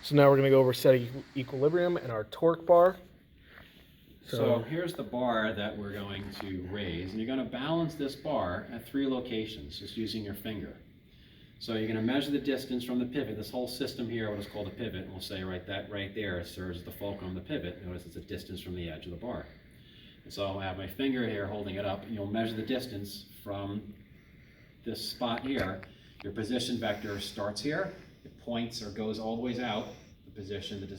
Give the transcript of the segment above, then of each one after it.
So now we're going to go over setting equilibrium and our torque bar. So here's the bar that we're going to raise, and you're going to balance this bar at 3 locations, just using your finger. So you're going to measure the distance from the pivot. This whole system here, what is called a pivot, and we'll say right there serves as the fulcrum of the pivot. Notice it's a distance from the edge of the bar. And so I have my finger here holding it up, and you'll measure the distance from this spot here. Your position vector starts here, it points or goes all the ways out, the position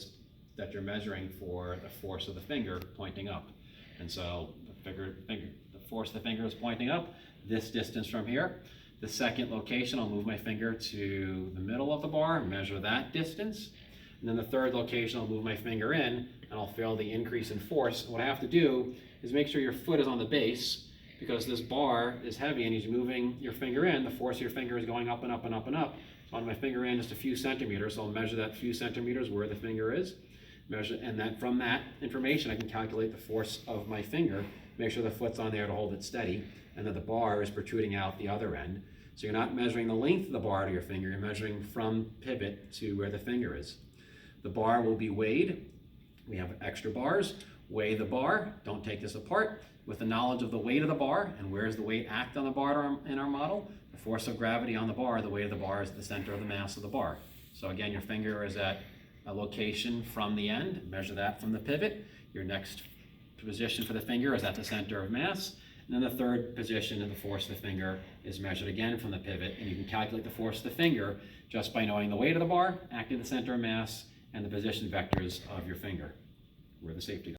that you're measuring for the force of the finger pointing up. And so the force of the finger is pointing up, this distance from here. The second location, I'll move my finger to the middle of the bar, measure that distance. And then the third location, I'll move my finger in, and I'll feel the increase in force. What I have to do is make sure your foot is on the base, because this bar is heavy, and as you're moving your finger in, the force of your finger is going up and up and up and up. So on my finger in just a few centimeters, so I'll measure that few centimeters where the finger is. And then from that information, I can calculate the force of my finger, make sure the foot's on there to hold it steady, and that the bar is protruding out the other end. So you're not measuring the length of the bar to your finger, you're measuring from pivot to where the finger is. The bar will be weighed. We have extra bars. Weigh the bar, don't take this apart. With the knowledge of the weight of the bar and where does the weight act on the bar in our model, the force of gravity on the bar, the weight of the bar is at the center of the mass of the bar. So again, your finger is at a location from the end, measure that from the pivot. Your next position for the finger is at the center of mass. And then the third position of the force of the finger is measured again from the pivot, and you can calculate the force of the finger just by knowing the weight of the bar, acting at the center of mass, and the position vectors of your finger, where the safety